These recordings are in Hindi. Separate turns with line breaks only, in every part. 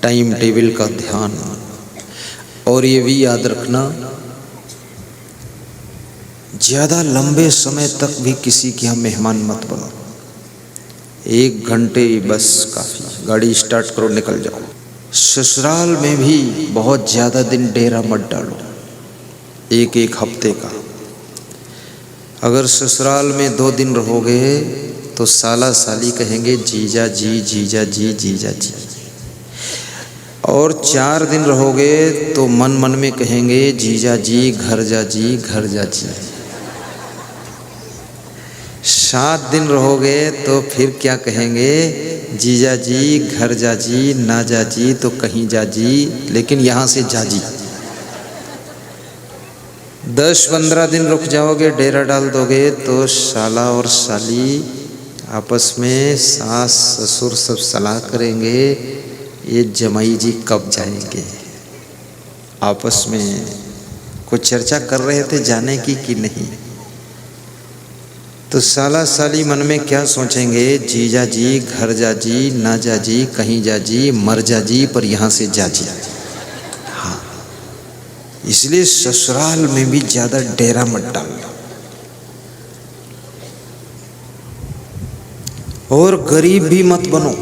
टाइम टेबल का ध्यान। और ये भी याद रखना, ज़्यादा लंबे समय तक भी किसी के यहाँ मेहमान मत बनो। 1 घंटे बस काफ़ी। गाड़ी स्टार्ट करो, निकल जाओ। ससुराल में भी बहुत ज़्यादा दिन डेरा मत डालो, 1-1 हफ्ते का। अगर ससुराल में 2 दिन रहोगे तो साला साली कहेंगे जीजा जी जीजा जी जीजा जी। और 4 दिन रहोगे तो मन मन में कहेंगे जीजा जी घर जा जी घर जा जी। 7 दिन रहोगे तो फिर क्या कहेंगे, जीजा जी घर जा जी, ना जा जी तो कहीं जा जी, लेकिन यहाँ से जा जी। 10-15 दिन रुक जाओगे, डेरा डाल दोगे तो साला और साली आपस में सास ससुर सब सलाह करेंगे, ये जमाई जी कब जाएंगे। आपस में कुछ चर्चा कर रहे थे जाने की कि नहीं। तो साला साली मन में क्या सोचेंगे, जीजा जी घर जा जी, ना जा जी कहीं जा जी, मर जा जी पर यहाँ से जा जी। हाँ, इसलिए ससुराल में भी ज़्यादा डेरा मत डालना। और गरीब भी मत बनो,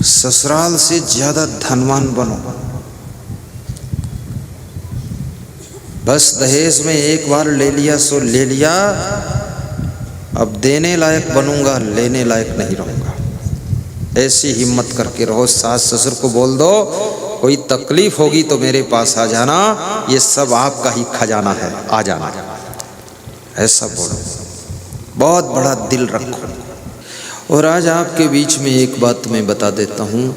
ससुराल से ज़्यादा धनवान बनो। बस दहेज में एक बार ले लिया सो ले लिया, अब देने लायक बनूंगा, लेने लायक नहीं रहूंगा। ऐसी हिम्मत करके रहो। सास ससुर को बोल दो, कोई तकलीफ होगी तो मेरे पास आ जाना, ये सब आपका ही खजाना है, आ जाना। ऐसा बोलो, बहुत बड़ा दिल रखो। और आज आपके बीच में एक बात मैं बता देता हूँ,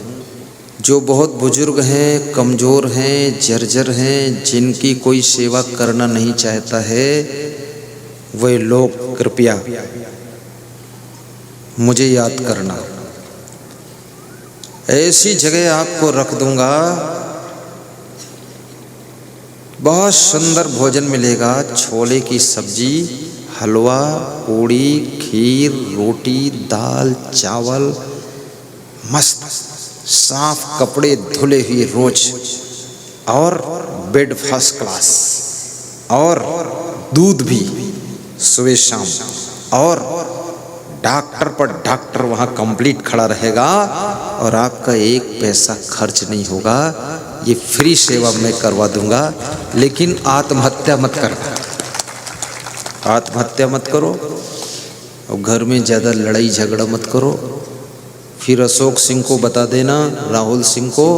जो बहुत बुजुर्ग हैं, कमज़ोर हैं, जर्जर हैं, जिनकी कोई सेवा करना नहीं चाहता है, वे लोग कृपया मुझे याद करना। ऐसी जगह आपको रख दूंगा, बहुत सुंदर भोजन मिलेगा। छोले की सब्जी, हलवा, पूड़ी, खीर, रोटी, दाल, चावल, मस्त साफ कपड़े धुले हुए रोज, और बेड फर्स्ट क्लास, और दूध भी सुबह शाम, और डॉक्टर पर डॉक्टर वहाँ कंप्लीट खड़ा रहेगा, और आपका 1 पैसा खर्च नहीं होगा। ये फ्री सेवा मैं करवा दूंगा। लेकिन आत्महत्या मत करना, आत्महत्या मत करो, और घर में ज़्यादा लड़ाई झगड़ा मत करो। फिर अशोक सिंह को बता देना, राहुल सिंह को,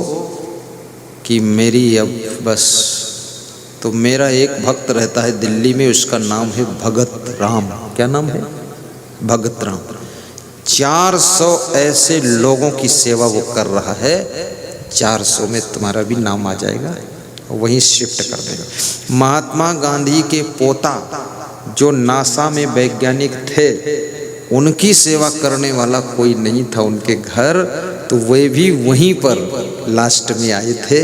कि मेरी अब बस। तो मेरा एक भक्त रहता है दिल्ली में, उसका नाम है भगत राम। क्या नाम है? भगत राम। 400 ऐसे लोगों की सेवा वो कर रहा है। 400 में तुम्हारा भी नाम आ जाएगा, वहीं शिफ्ट कर देगा। महात्मा गांधी के पोता जो नासा में वैज्ञानिक थे, उनकी सेवा करने वाला कोई नहीं था उनके घर, तो वे भी वहीं पर लास्ट में आए थे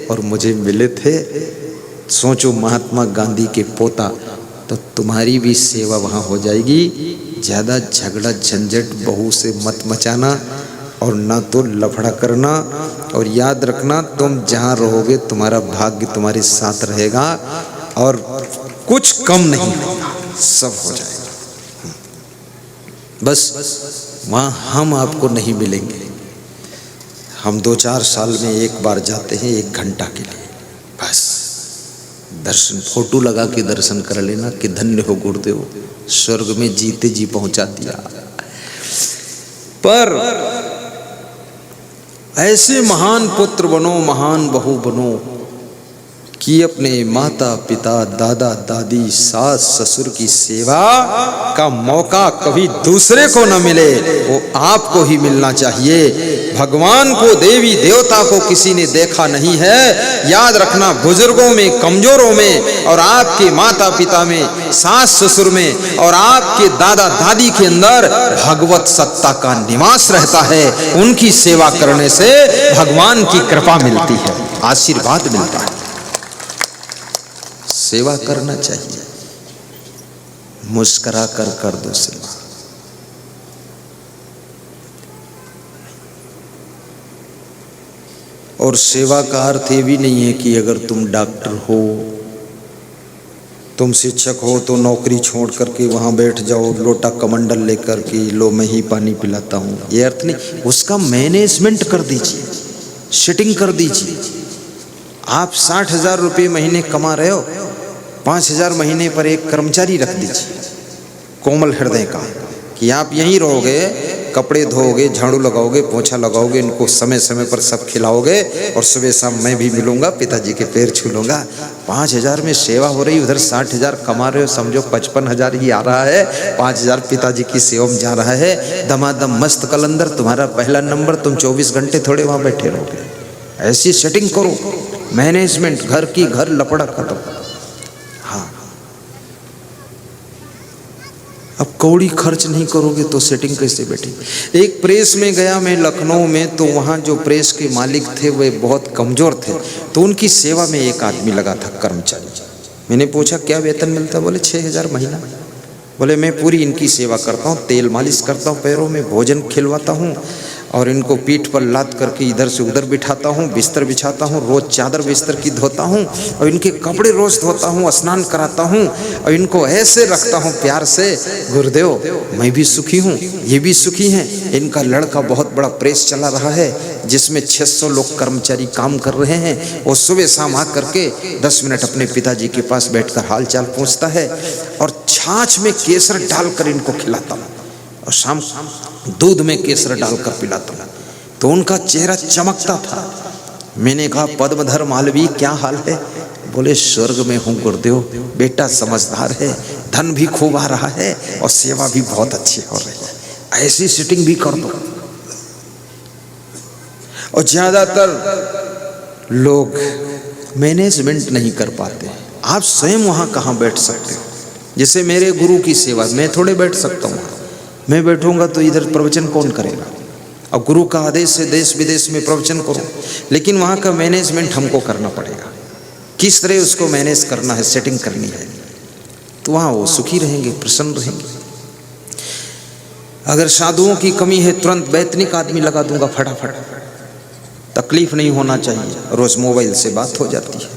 और मुझे मिले थे। सोचो, महात्मा गांधी के पोता, तो तुम्हारी भी सेवा वहाँ हो जाएगी। ज़्यादा झगड़ा झंझट बहू से मत मचाना, और ना तो लफड़ा करना। और याद रखना, तुम जहाँ रहोगे तुम्हारा भाग्य तुम्हारे साथ रहेगा, और कुछ कम नहीं होगा, सब हो जाएगा। बस वहाँ हम आपको नहीं मिलेंगे। हम 2-4 साल में एक बार जाते हैं, 1 घंटा के लिए, बस दर्शन, फोटो लगा के दर्शन कर लेना कि धन्य हो गुरुदेव, स्वर्ग में जीते जी पहुंचा दिया। पर ऐसे महान पुत्र बनो, महान बहू बनो कि अपने माता पिता, दादा दादी, सास ससुर की सेवा का मौका कभी दूसरे को न मिले, वो आपको ही मिलना चाहिए। भगवान को, देवी देवता को किसी ने देखा नहीं है। याद रखना, बुजुर्गों में, कमजोरों में, और आपके माता पिता में, सास ससुर में, और आपके दादा दादी के अंदर भगवत सत्ता का निवास रहता है। उनकी सेवा करने से भगवान की कृपा मिलती है, आशीर्वाद मिलता है। सेवा करना चाहिए, मुस्कुरा कर दो सेवा। और सेवा का अर्थ ये भी नहीं है कि अगर तुम डॉक्टर हो, तुम शिक्षक हो तो नौकरी छोड़ करके वहाँ बैठ जाओ लोटा कमंडल लेकर कि लो मैं ही पानी पिलाता हूँ, ये अर्थ नहीं। उसका मैनेजमेंट कर दीजिए, सेटिंग कर दीजिए। आप 60,000 रुपये महीने कमा रहे हो, 5,000 महीने पर एक कर्मचारी रख दीजिए कोमल हृदय का, कि आप यहीं रहोगे, कपड़े धोओगे, झाड़ू लगाओगे, पोछा लगाओगे, इनको समय समय पर सब खिलाओगे और सुबह शाम मैं भी मिलूंगा, पिताजी के पैर छू लूँगा। 5,000 में सेवा हो रही, उधर 60,000 कमा रहे हो, समझो 55,000 ही आ रहा है, 5,000 पिताजी की सेवा में जा रहा है। दमादम मस्त कलंदर, तुम्हारा पहला नंबर, तुम 24 घंटे थोड़े वहाँ बैठे रहोगे। ऐसी सेटिंग करो, मैनेजमेंट, घर की घर लपड़ा खत्म। हाँ, अब कौड़ी खर्च नहीं करोगे तो सेटिंग कैसे बैठेगी। एक प्रेस में गया मैं लखनऊ में, तो वहाँ जो प्रेस के मालिक थे वे बहुत कमज़ोर थे, तो उनकी सेवा में एक आदमी लगा था कर्मचारी। मैंने पूछा क्या वेतन मिलता? बोले 6,000 महीना। बोले मैं पूरी इनकी सेवा करता हूँ, तेल मालिश करता हूँ पैरों में, भोजन खिलवाता हूँ और इनको पीठ पर लाद करके इधर से उधर बिठाता हूँ, बिस्तर बिछाता हूँ, रोज़ चादर बिस्तर की धोता हूँ और इनके कपड़े रोज़ धोता हूँ, स्नान कराता हूँ और इनको ऐसे रखता हूँ प्यार से। गुरुदेव मैं भी सुखी हूँ, ये भी सुखी हैं। इनका लड़का बहुत बड़ा प्रेस चला रहा है जिसमें 600 लोग कर्मचारी काम कर रहे हैं। वो सुबह शाम आ करके 10 मिनट अपने पिताजी के पास बैठकर हाल चाल पूछता है और छाछ में केसर डालकर इनको खिलाता हूँ और शाम दूध में केसर डालकर पिलाता हूँ। तो उनका चेहरा चमकता था। मैंने कहा पद्मधर मालवी क्या हाल है? बोले स्वर्ग में हूँ गुरुदेव, बेटा समझदार है, धन भी खूब आ रहा है और सेवा भी बहुत अच्छी हो रही है, ऐसी सिटिंग भी कर दो। और ज्यादातर लोग मैनेजमेंट नहीं कर पाते। आप स्वयं वहाँ कहाँ बैठ सकते हो? जैसे मेरे गुरु की सेवा, मैं थोड़े बैठ सकता हूँ, मैं बैठूंगा तो इधर प्रवचन कौन करेगा? और गुरु का आदेश है देश विदेश में प्रवचन करो, लेकिन वहाँ का मैनेजमेंट हमको करना पड़ेगा। किस तरह उसको मैनेज करना है, सेटिंग करनी है, तो वहाँ वो सुखी रहेंगे, प्रसन्न रहेंगे। अगर साधुओं की कमी है तुरंत वैतनिक आदमी लगा दूंगा फटाफट, तकलीफ नहीं होना चाहिए, रोज मोबाइल से बात हो जाती है।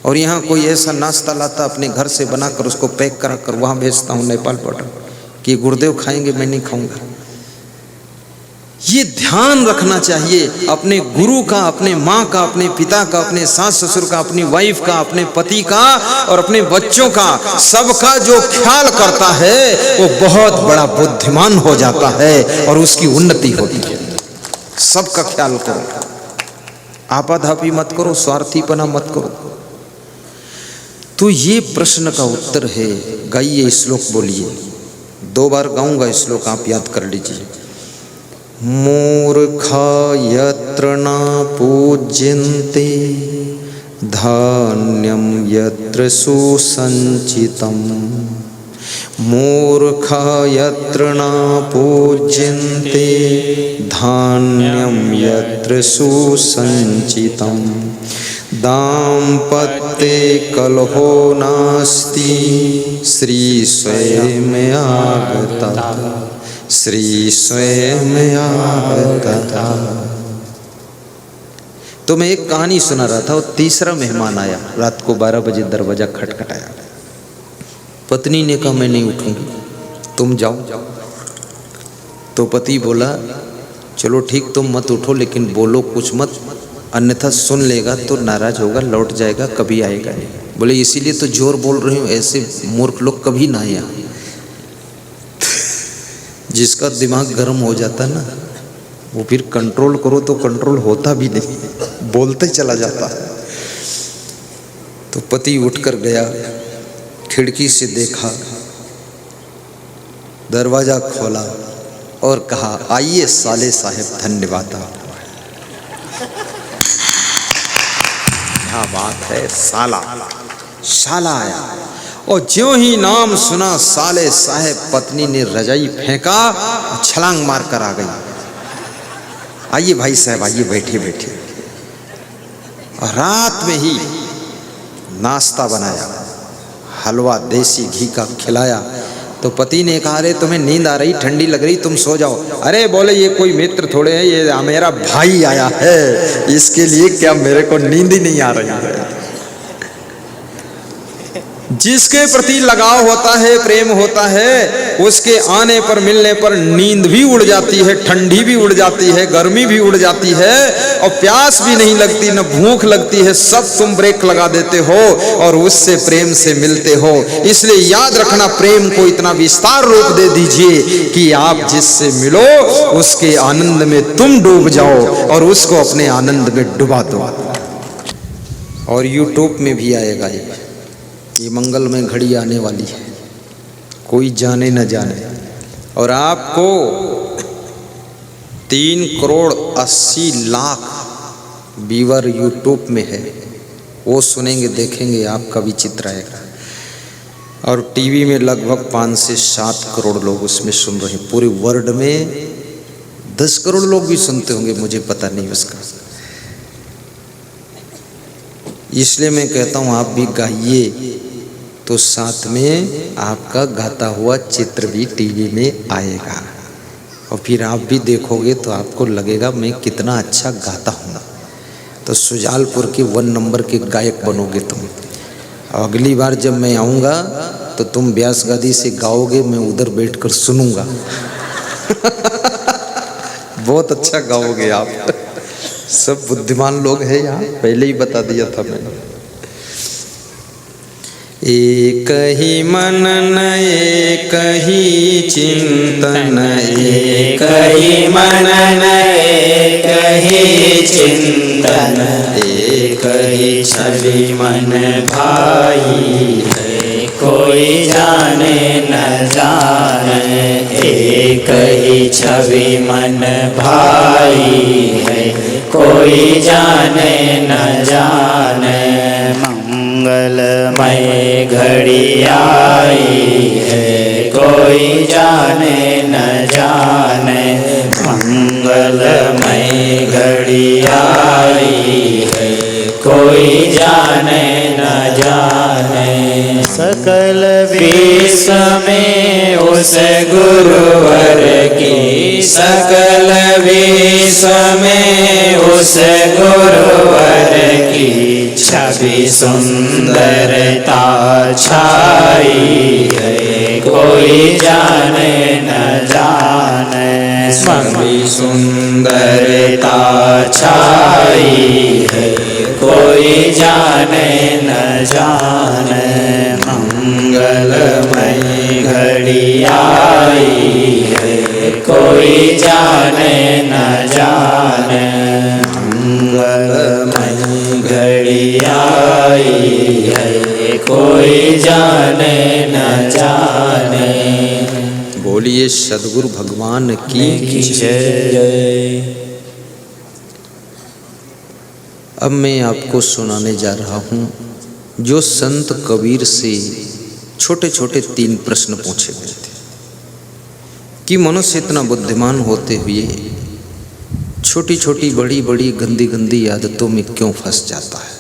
और यहाँ कोई ऐसा नाश्ता लाता अपने घर से बनाकर उसको पैक करा कर वहाँ भेजता हूँ नेपाल बॉर्डर कि गुरुदेव खाएंगे, मैं नहीं खाऊंगा। ये ध्यान रखना चाहिए अपने गुरु का, अपने माँ का, अपने पिता का, अपने सास ससुर का, अपनी वाइफ का, अपने पति का और अपने बच्चों का, सबका जो ख्याल करता है वो बहुत बड़ा बुद्धिमान हो जाता है और उसकी उन्नति होती है। सबका ख्याल करो, आपाधापी मत करो, स्वार्थीपना मत करो। तो ये प्रश्न का उत्तर है। गाइए श्लोक, बोलिए, 2 बार गाऊंगा श्लोक, आप याद कर लीजिए। मूर्खा यत्र न पूज्यन्ते धान्यम यत्र सुसंचितम, मूर्खा यत्र न पूज्यन्ते धान्यम यत्र सुसंचितम, दाम्पत्ये कलहो नास्ति श्री स्वयं आगता, श्री स्वयं आगता। तो मैं एक कहानी सुना रहा था, वो तीसरा मेहमान आया, रात को 12 बजे दरवाजा खटखटाया। पत्नी ने कहा मैं नहीं उठूंगी, तुम जाओ। तो पति बोला चलो ठीक, तुम मत उठो, लेकिन बोलो कुछ मत, अन्यथा सुन लेगा तो नाराज होगा, लौट जाएगा, कभी आएगा नहीं। बोले इसीलिए तो जोर बोल रही हूँ, ऐसे मूर्ख लोग कभी ना आए। जिसका दिमाग गर्म हो जाता ना, वो फिर कंट्रोल करो तो कंट्रोल होता भी नहीं, बोलते चला जाता है। तो पति उठकर गया, खिड़की से देखा, दरवाजा खोला और कहा आइए साले साहब, धन्यवाद। क्या बात है, साला आया। और ज्यों ही नाम सुना साले साहब, पत्नी ने रजाई फेंका, छलांग मार कर आ गई। आइए भाई साहब, आइए, बैठिए बैठिए। रात में ही नाश्ता बनाया, हलवा देसी घी का खिलाया, तो पति ने कहा, अरे तुम्हें नींद आ रही, ठंडी लग रही, तुम सो जाओ। अरे बोले, ये कोई मित्र थोड़े है, ये मेरा भाई आया है, इसके लिए क्या मेरे को नींद ही नहीं आ रही है। जिसके प्रति लगाव होता है, प्रेम होता है, उसके आने पर, मिलने पर नींद भी उड़ जाती है, ठंडी भी उड़ जाती है, गर्मी भी उड़ जाती है, और प्यास भी नहीं लगती, न भूख लगती है, सब तुम ब्रेक लगा देते हो और उससे प्रेम से मिलते हो। इसलिए याद रखना, प्रेम को इतना विस्तार रूप दे दीजिए कि आप जिससे मिलो उसके आनंद में तुम डूब जाओ और उसको अपने आनंद में डुबा दो। और यूट्यूब में भी आएगा ये मंगलमय घड़ी आने वाली है, कोई जाने न जाने। और आपको 3,80,00,000 व्यूअर यूट्यूब में है, वो सुनेंगे, देखेंगे, आपका भी चित्र आएगा। और टीवी में लगभग 5 से 7 करोड़ लोग उसमें सुन रहे हैं। पूरे वर्ल्ड में 10 करोड़ लोग भी सुनते होंगे, मुझे पता नहीं उसका। इसलिए मैं कहता हूँ आप भी गाइए, तो साथ में आपका गाता हुआ चित्र भी टीवी में आएगा और फिर आप भी देखोगे तो आपको लगेगा मैं कितना अच्छा गाता हूँ। तो सुजालपुर के 1 नंबर के गायक बनोगे तुम। अगली बार जब मैं आऊँगा तो तुम व्यास गादी से गाओगे, मैं उधर बैठकर सुनूंगा। बहुत अच्छा गाओगे आप। सब बुद्धिमान लोग हैं यहाँ, पहले ही बता दिया था मैंने। एक ही मनन एक ही चिंतन, एक ही मनन एक ही चिंतन, एक ही छवि मन भाई है, कोई जाने न जाने। एक ही छवि मन भाई है, कोई जाने न जाने। मंगलमय घड़ी आई है, कोई जाने न जाने। मंगलमय घड़ी आई है, कोई जाने न जाने। सकल विश्व में उस गुरुवर की, सकल विश्व में उस गुरुवर की छवि सुंदरता छाई है, कोई जाने न जाने। छवि सुंदरता छाई है, कोई जाने न जाने। मंगलमय घड़ी आई है, कोई जाने न जाने। मंगलमय घड़ी आई है, कोई जाने न जाने। बोलिए सद्गुरु भगवान की जय। अब मैं आपको सुनाने जा रहा हूँ जो संत कबीर से छोटे छोटे 3 प्रश्न पूछे गए थे कि मनुष्य इतना बुद्धिमान होते हुए छोटी छोटी बड़ी बड़ी गंदी गंदी आदतों में क्यों फंस जाता है।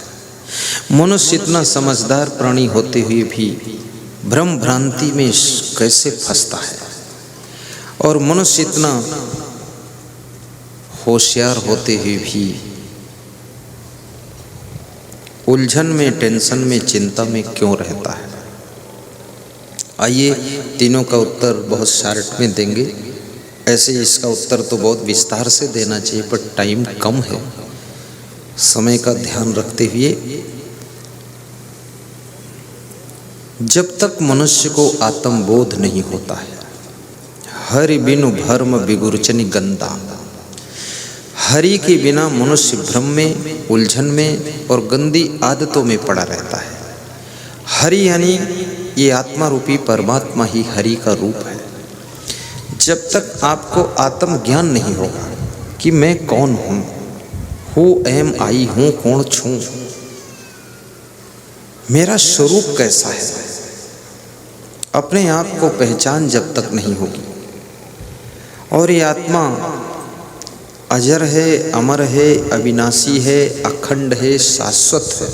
मनुष्य इतना समझदार प्राणी होते हुए भी भ्रम भ्रांति में कैसे फंसता है। और मनुष्य इतना होशियार होते हुए भी उलझन में, टेंशन में, चिंता में क्यों रहता है। आइए तीनों का उत्तर बहुत शॉर्ट में देंगे। ऐसे इसका उत्तर तो बहुत विस्तार से देना चाहिए पर टाइम कम है, समय का ध्यान रखते हुए। जब तक मनुष्य को आत्मबोध नहीं होता है, हरि बिनु भर्म बिगुरचनि गंदा। हरि के बिना मनुष्य भ्रम में, उलझन में और गंदी आदतों में पड़ा रहता है। हरि यानी ये आत्मा रूपी परमात्मा ही हरि का रूप है। जब तक आपको आत्मज्ञान नहीं होगा कि मैं कौन हूँ, हु एम आई, हूँ कौन छूं, मेरा स्वरूप कैसा है, अपने आप को पहचान जब तक नहीं होगी और ये आत्मा अजर है, अमर है, अविनाशी है, अखंड है, शाश्वत है,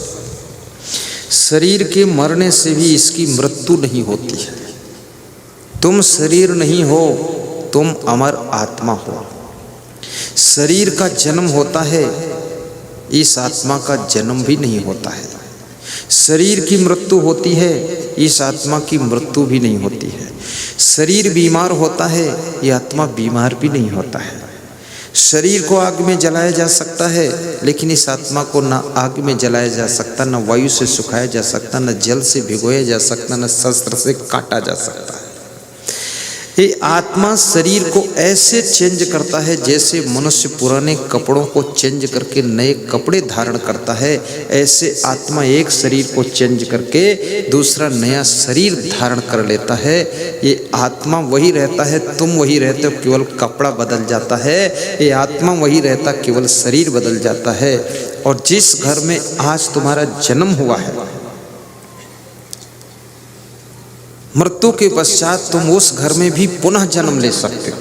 शरीर के मरने से भी इसकी मृत्यु नहीं होती है, तुम शरीर नहीं हो, तुम अमर आत्मा हो। शरीर का जन्म होता है, इस आत्मा का जन्म भी नहीं होता है। शरीर की मृत्यु होती है, इस आत्मा की मृत्यु भी नहीं होती है। शरीर बीमार होता है, ये आत्मा बीमार भी नहीं होता है। शरीर को आग में जलाया जा सकता है, लेकिन इस आत्मा को ना आग में जलाया जा सकता, ना वायु से सुखाया जा सकता, ना जल से भिगोया जा सकता, ना शस्त्र से काटा जा सकता है। ये आत्मा शरीर को ऐसे चेंज करता है जैसे मनुष्य पुराने कपड़ों को चेंज करके नए कपड़े धारण करता है, ऐसे आत्मा एक शरीर को चेंज करके दूसरा नया शरीर धारण कर लेता है। ये आत्मा वही रहता है, तुम वही रहते हो, केवल कपड़ा बदल जाता है। ये आत्मा वही रहता, केवल शरीर बदल जाता है। और जिस घर में आज तुम्हारा जन्म हुआ है, मृत्यु के पश्चात तुम उस घर में भी पुनः जन्म ले सकते हो,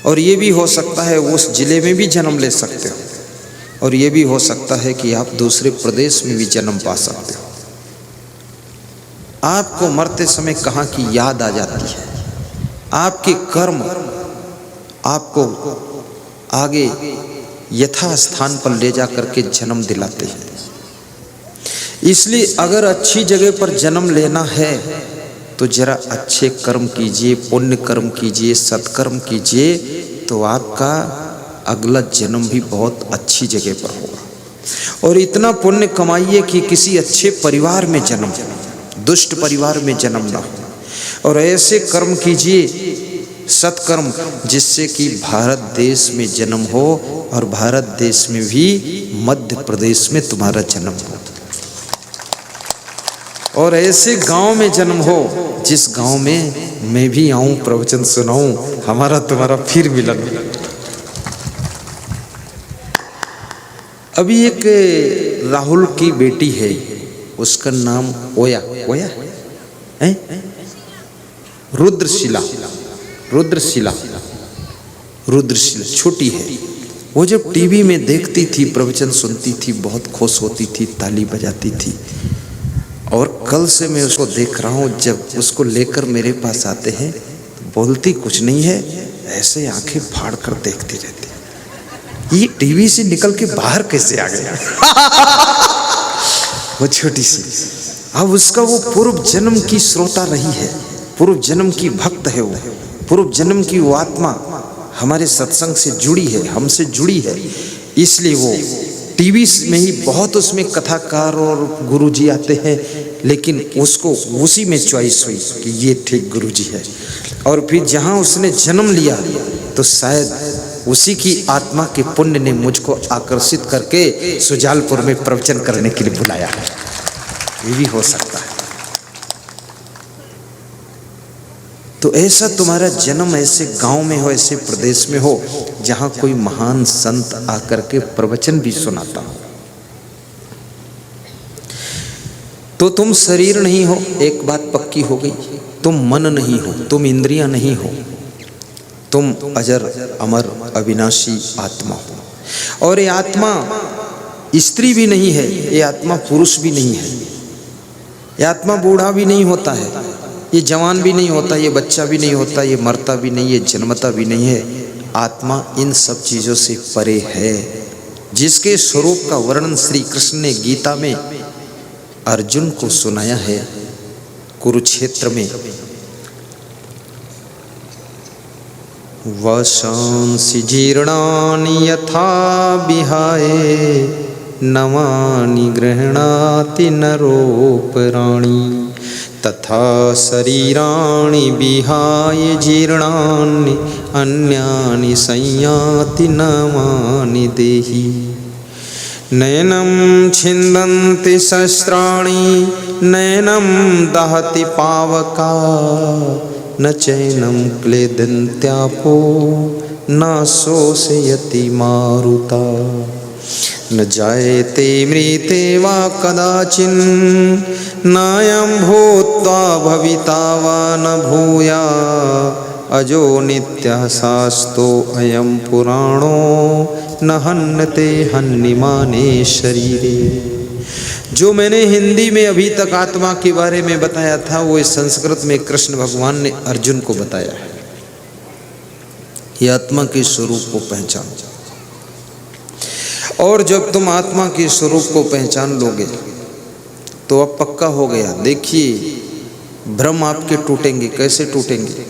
और ये भी हो सकता है उस जिले में भी जन्म ले सकते हो, और ये भी हो सकता है कि आप दूसरे प्रदेश में भी जन्म पा सकते हो। आपको मरते समय कहाँ की याद आ जाती है, आपके कर्म आपको आगे यथा स्थान पर ले जा करके जन्म दिलाते हैं। इसलिए अगर अच्छी जगह पर जन्म लेना है तो जरा अच्छे कर्म कीजिए, पुण्य कर्म कीजिए, सत्कर्म कीजिए, तो आपका अगला जन्म भी बहुत अच्छी जगह पर होगा। और इतना पुण्य कमाइए कि किसी अच्छे परिवार में जन्म, दुष्ट परिवार में जन्म ना हो। और ऐसे कर्म कीजिए, सत्कर्म, जिससे कि भारत देश में जन्म हो, और भारत देश में भी मध्य प्रदेश में तुम्हारा जन्म हो, और ऐसे गांव में जन्म हो जिस गांव में मैं भी आऊं, प्रवचन सुनाऊं, हमारा तुम्हारा फिर मिलन। अभी एक राहुल की बेटी है, उसका नाम ओया है, रुद्रशिला, छोटी है। वो जब टीवी में देखती थी, प्रवचन सुनती थी, बहुत खुश होती थी, ताली बजाती थी। और कल से मैं उसको देख रहा हूँ, जब उसको लेकर मेरे पास आते हैं तो बोलती कुछ नहीं है, ऐसे आंखें फाड़ कर देखती रहती। ये टीवी से निकल के बाहर कैसे आ गया? वो छोटी सी, अब उसका वो पूर्व जन्म की श्रोता रही है, पूर्व जन्म की भक्त है, वो पूर्व जन्म की वो आत्मा हमारे सत्संग से जुड़ी है, हमसे जुड़ी है। इसलिए वो टीवी में ही बहुत उसमें कथाकार और गुरुजी आते हैं, लेकिन उसको उसी में चॉइस हुई कि ये ठीक गुरुजी है। और फिर जहाँ उसने जन्म लिया तो शायद उसी की आत्मा के पुण्य ने मुझको आकर्षित करके सुजालपुर में प्रवचन करने के लिए बुलाया है। ये भी हो सकता है। तो ऐसा तुम्हारा जन्म ऐसे गांव में हो, ऐसे प्रदेश में हो जहां कोई महान संत आकर के प्रवचन भी सुनाता हो। तो तुम शरीर नहीं हो, एक बात पक्की हो गई। तुम मन नहीं हो, तुम इंद्रियां नहीं हो, तुम अजर अमर अविनाशी आत्मा हो। और ये आत्मा स्त्री भी नहीं है, ये आत्मा पुरुष भी नहीं है, ये आत्मा बूढ़ा भी नहीं होता है, ये जवान भी नहीं होता, ये बच्चा भी नहीं होता, ये मरता भी नहीं, ये जन्मता भी नहीं है। आत्मा इन सब चीज़ों से परे है, जिसके स्वरूप का वर्णन श्री कृष्ण ने गीता में अर्जुन को सुनाया है कुरुक्षेत्र में। वशांसि जीर्णानि यथा विहाय नवानि गृह्णाति नरोपराणि तथा शरीराणि विहाय जीर्णानि अन्यानि संयाति नवानि देहि। नैनं छिन्दन्ति शस्त्राणि नैनं दहति पावका न चैनं क्लेदन्त्यापो न शोषयति मारुता। न जायते मृते वा कदाचिन् नायं भूत्वा भविता वा न भूया अजो नित्यः शास्तो अयं पुराणो न हन्यते हन्यमाने शरीरे। जो मैंने हिंदी में अभी तक आत्मा के बारे में बताया था वो इस संस्कृत में कृष्ण भगवान ने अर्जुन को बताया है। ये आत्मा के स्वरूप को पहचानो, और जब तुम आत्मा के स्वरूप को पहचान लोगे तो अब पक्का हो गया। देखिए भ्रम आपके टूटेंगे। कैसे टूटेंगे?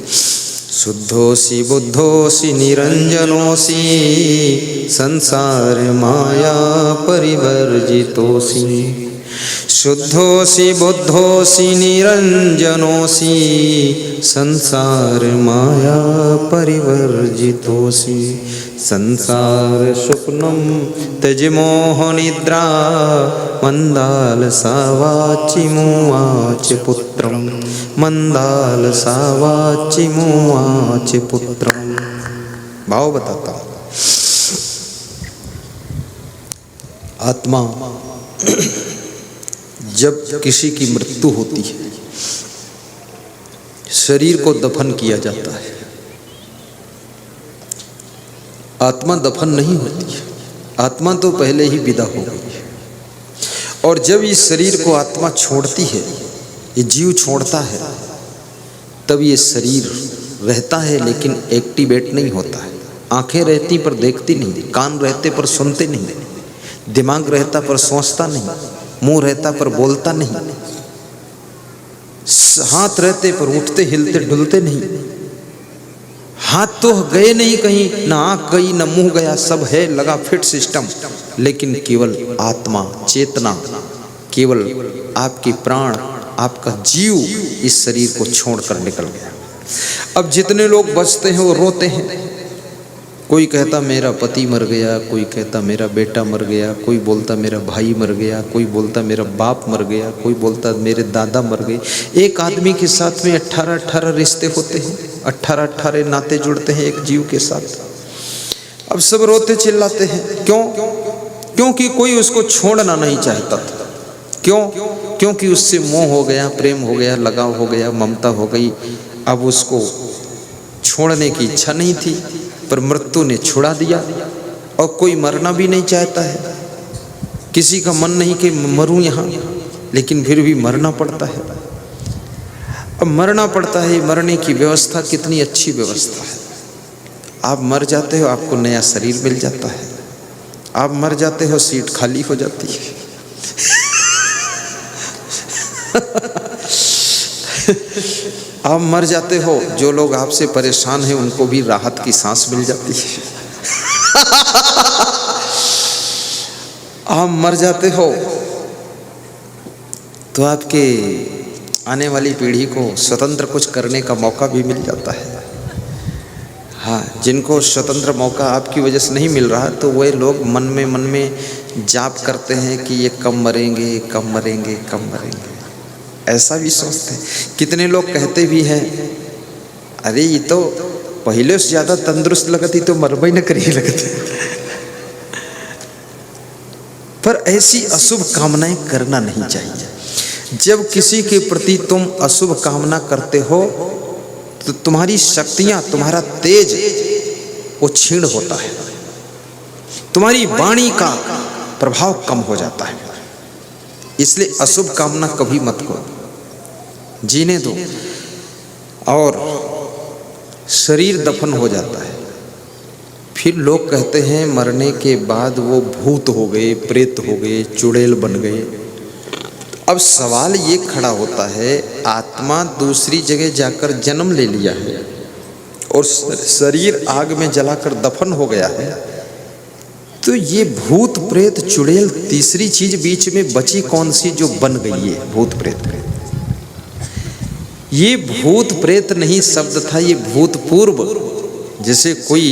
शुद्धोसी बुद्धोसी निरंजनोसी संसार माया परिवर्जितोसी। शुद्धोसी बुद्धोसी निरंजनोसी संसार माया परिवर्जितोसी। संसार स्वप्नम त्यज मोह निद्रा मंदाल सावाचि मुवाच पुत्रम। मंदाल सावाचि मुवाच पुत्रम। भाव बताता हूं। आत्मा जब किसी की मृत्यु होती है, शरीर को दफन किया जाता है। आत्मा दफन नहीं होती है, आत्मा तो पहले ही विदा हो गई है। और जब इस शरीर को आत्मा छोड़ती है, ये जीव छोड़ता है, तब ये शरीर रहता है लेकिन एक्टिवेट नहीं होता है। आंखें रहती पर देखती नहीं, कान रहते पर सुनते नहीं, दिमाग रहता पर सोचता नहीं, मुंह रहता पर बोलता नहीं, हाथ रहते पर उठते हिलते डुलते नहीं। हाथ तो गए नहीं कहीं, ना आंख गई ना मुंह गया, सब है लगा फिट सिस्टम। लेकिन केवल आत्मा, चेतना, केवल आपकी प्राण, आपका जीव इस शरीर को छोड़कर निकल गया। अब जितने लोग बचते हैं वो रोते हैं। कोई कहता मेरा पति मर गया, कोई कहता मेरा बेटा मर गया, कोई बोलता मेरा भाई मर गया, कोई बोलता मेरा बाप मर गया, कोई बोलता मेरे दादा मर गए। एक आदमी के साथ में 18-18 रिश्ते होते हैं, 18-18 नाते जुड़ते हैं एक जीव के साथ। अब सब रोते चिल्लाते हैं। क्यों? क्योंकि कोई उसको छोड़ना नहीं चाहता था। क्यों? क्योंकि उससे मोह हो गया, प्रेम हो गया, लगाव हो गया, ममता हो गई। अब उसको छोड़ने की इच्छा नहीं थी, पर मृत्यु ने छुड़ा दिया। और कोई मरना भी नहीं चाहता है, किसी का मन नहीं कि मरूं यहाँ, लेकिन फिर भी मरना पड़ता है। अब मरना पड़ता है, मरने की व्यवस्था कितनी अच्छी व्यवस्था है। आप मर जाते हो, आपको नया शरीर मिल जाता है। आप मर जाते हो, सीट खाली हो जाती है। आप मर जाते हो, जो लोग आपसे परेशान हैं उनको भी राहत की सांस मिल जाती है। आप मर जाते हो तो आपके आने वाली पीढ़ी को स्वतंत्र कुछ करने का मौका भी मिल जाता है। हाँ, जिनको स्वतंत्र मौका आपकी वजह से नहीं मिल रहा, तो वह लोग मन में जाप करते हैं कि ये कब मरेंगे, कब मरेंगे, कब मरेंगे, ऐसा भी सोचते हैं। कितने लोग कहते भी हैं, अरे ये तो पहले से ज़्यादा तंदुरुस्त लगती तो मरबई न करिए लगते। पर ऐसी अशुभ कामनाएं करना नहीं चाहिए। जब किसी के प्रति तुम अशुभ कामना करते हो तो तुम्हारी शक्तियां, तुम्हारा तेज वो क्षीण होता है, तुम्हारी वाणी का प्रभाव कम हो जाता है। इसलिए अशुभ कामना कभी मत करो, जीने दो। और शरीर दफन हो जाता है, फिर लोग कहते हैं मरने के बाद वो भूत हो गए, प्रेत हो गए, चुड़ैल बन गए। अब सवाल ये खड़ा होता है, आत्मा दूसरी जगह जाकर जन्म ले लिया है और शरीर आग में जलाकर दफन हो गया है, तो ये भूत प्रेत चुड़ैल तीसरी चीज बीच में बची कौन सी जो बन गई है? भूत प्रेत। ये भूत प्रेत नहीं शब्द था, ये भूतपूर्व। जैसे कोई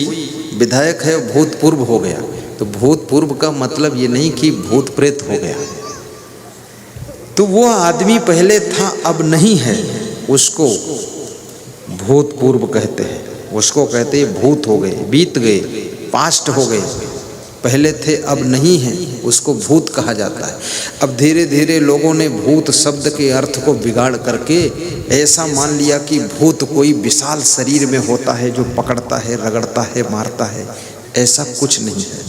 विधायक है भूतपूर्व हो गया, तो भूतपूर्व का मतलब ये नहीं कि भूत प्रेत हो गया। तो वो आदमी पहले था अब नहीं है, उसको भूतपूर्व कहते हैं। उसको कहते हैं भूत हो गए, बीत गए, पास्ट हो गए, पहले थे अब नहीं है, उसको भूत कहा जाता है। अब धीरे धीरे लोगों ने भूत शब्द के अर्थ को बिगाड़ करके ऐसा मान लिया कि भूत कोई विशाल शरीर में होता है जो पकड़ता है, रगड़ता है, मारता है। ऐसा कुछ नहीं है।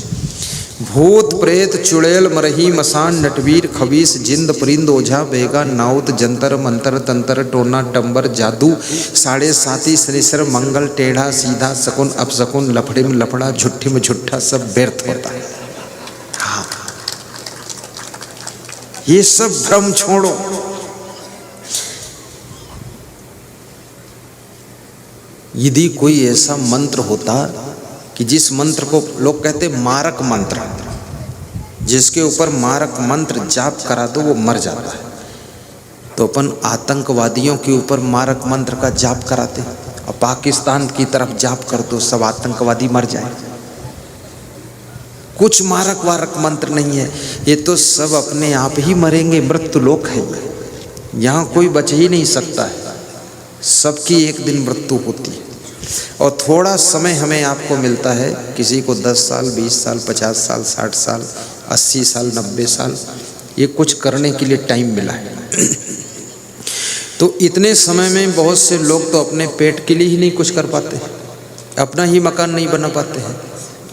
भूत प्रेत चुड़ैल मरही मसान नटवीर खबीस जिंद परिंद ओझा बेगा नाउत जंतर मंतर तंत्र टोना टंबर जादू साढ़े साती सरिसर मंगल टेढ़ा सीधा शकुन अपशकुन लफड़िम लफड़ा झुट्ठिम झुट्ठा सब व्यर्थ होता है। हाँ, ये सब भ्रम छोड़ो। यदि कोई ऐसा मंत्र होता कि जिस मंत्र को लोग कहते मारक मंत्र, जिसके ऊपर मारक मंत्र जाप करा दो वो मर जाता है, तो अपन आतंकवादियों के ऊपर मारक मंत्र का जाप कराते और पाकिस्तान की तरफ जाप कर दो, सब आतंकवादी मर जाए। कुछ मारक वारक मंत्र नहीं है, ये तो सब अपने आप ही मरेंगे। मृत्यु लोक है, यहाँ कोई बच ही नहीं सकता है, सबकी एक दिन मृत्यु होती है। और थोड़ा समय हमें आपको मिलता है, किसी को 10 साल 20 साल 50 साल 60 साल 80 साल 90 साल, ये कुछ करने के लिए टाइम मिला है। तो इतने समय में बहुत से लोग तो अपने पेट के लिए ही नहीं कुछ कर पाते, अपना ही मकान नहीं बना पाते हैं,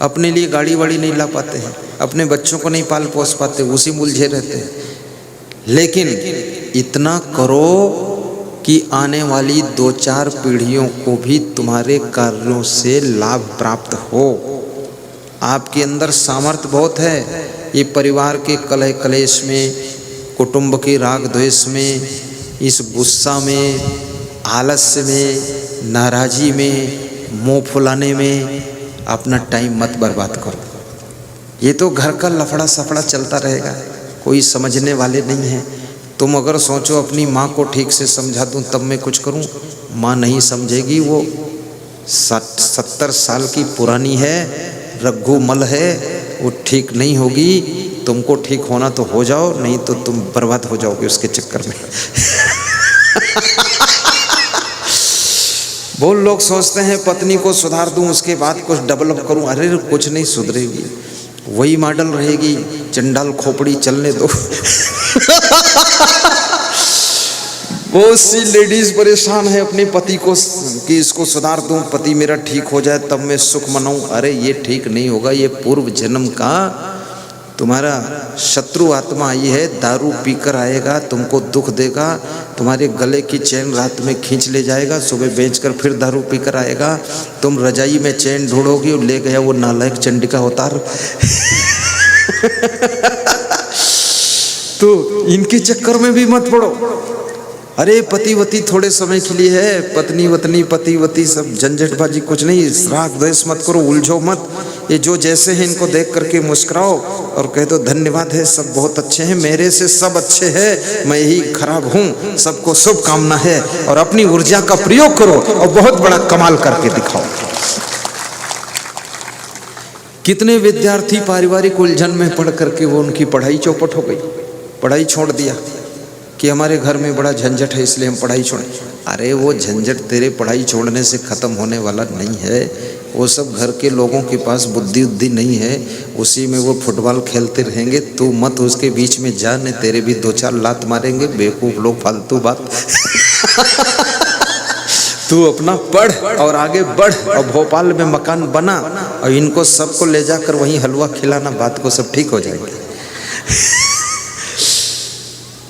अपने लिए गाड़ी वाड़ी नहीं ला पाते हैं, अपने बच्चों को नहीं पाल पोस पाते, उसी में उलझे रहते हैं। लेकिन इतना करो कि आने वाली 2-4 पीढ़ियों को भी तुम्हारे कार्यों से लाभ प्राप्त हो। आपके अंदर सामर्थ्य बहुत है। ये परिवार के कलह कलेश में, कुटुंब के राग द्वेष में, इस गुस्सा में, आलस्य में, नाराजी में, मुँह फुलाने में अपना टाइम मत बर्बाद करो। ये तो घर का लफड़ा सफड़ा चलता रहेगा, कोई समझने वाले नहीं है। तुम अगर सोचो अपनी माँ को ठीक से समझा दूँ तब मैं कुछ करूँ, माँ नहीं समझेगी। वो 70 साल की पुरानी है, रघुमल है, वो ठीक नहीं होगी। तुमको ठीक होना तो हो जाओ, नहीं तो तुम बर्बाद हो जाओगे उसके चक्कर में। बहुत लोग सोचते हैं पत्नी को सुधार दूं उसके बाद कुछ डेवलप करूं, अरे कुछ नहीं सुधरेगी, वही मॉडल रहेगी, चंडाल खोपड़ी चलने दो। बहुत सी लेडीज परेशान है अपने पति को कि इसको सुधार दूं, पति मेरा ठीक हो जाए तब मैं सुख मनाऊं। अरे ये ठीक नहीं होगा, ये पूर्व जन्म का तुम्हारा शत्रु आत्मा आई है, दारू पीकर आएगा, तुमको दुख देगा, तुम्हारे गले की चैन रात में खींच ले जाएगा, सुबह बेचकर फिर दारू पीकर आएगा, तुम रजाई में चैन ढूंढोगी और ले गया वो नालायक चंडिका अवतार। तो इनके चक्कर में भी मत पड़ो। अरे पतिवती थोड़े समय के लिए है, पत्नी वतनी पतिवती सब झंझटबाजी कुछ नहीं, राग द्वेष मत करो, उलझो मत। ये जो जैसे हैं इनको देख करके मुस्कुराओ और कह दो धन्यवाद है, सब बहुत अच्छे हैं, मेरे से सब अच्छे हैं, मैं ही खराब हूँ, सबको शुभकामना है। और अपनी ऊर्जा का प्रयोग करो और बहुत बड़ा कमाल करके दिखाओ। कितने विद्यार्थी पारिवारिक उलझन में पढ़ करके वो उनकी पढ़ाई चौपट हो गई, पढ़ाई छोड़ दिया कि हमारे घर में बड़ा झंझट है इसलिए हम पढ़ाई छोड़ें। अरे वो झंझट तेरे पढ़ाई छोड़ने से ख़त्म होने वाला नहीं है, वो सब घर के लोगों के पास बुद्धि उद्धि नहीं है, उसी में वो फुटबॉल खेलते रहेंगे। तू मत उसके बीच में जा, नहीं तेरे भी 2-4 लात मारेंगे बेवकूफ़ लोग, फालतू बात। तू अपना पढ़ और आगे बढ़ और भोपाल में मकान बना और इनको सबको ले जाकर वहीं हलवा खिलाना, बात को सब ठीक हो जाएंगे।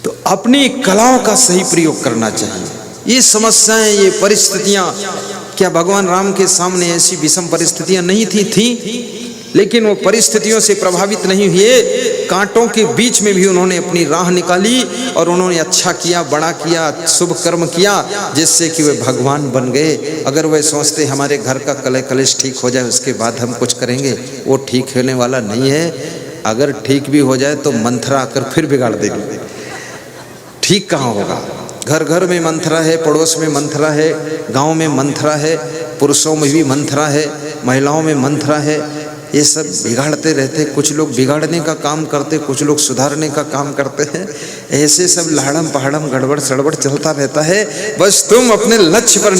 तो अपनी कलाओं का सही प्रयोग करना चाहिए। ये समस्याएं, ये परिस्थितियां, क्या भगवान राम के सामने ऐसी विषम परिस्थितियां नहीं थी, लेकिन वो परिस्थितियों से प्रभावित नहीं हुए। कांटों के बीच में भी उन्होंने अपनी राह निकाली और उन्होंने अच्छा किया, बड़ा किया, शुभ कर्म किया, जिससे कि वे भगवान बन गए। अगर वे सोचते हमारे घर का कलह कलेश ठीक हो जाए उसके बाद हम कुछ करेंगे, वो ठीक होने वाला नहीं है। अगर ठीक भी हो जाए तो मंथरा आकर फिर बिगाड़ देगी, ठीक कहाँ होगा। घर घर में मंथरा है, पड़ोस में मंथरा है, गांव में मंथरा है, पुरुषों में भी मंथरा है, महिलाओं में मंथरा है। ये सब बिगाड़ते रहते, कुछ लोग बिगाड़ने का काम करते, कुछ लोग सुधारने का काम करते हैं। ऐसे सब लहड़म पहाड़म गड़बड़ सड़बड़ चलता रहता है। बस तुम अपने लक्ष्य पर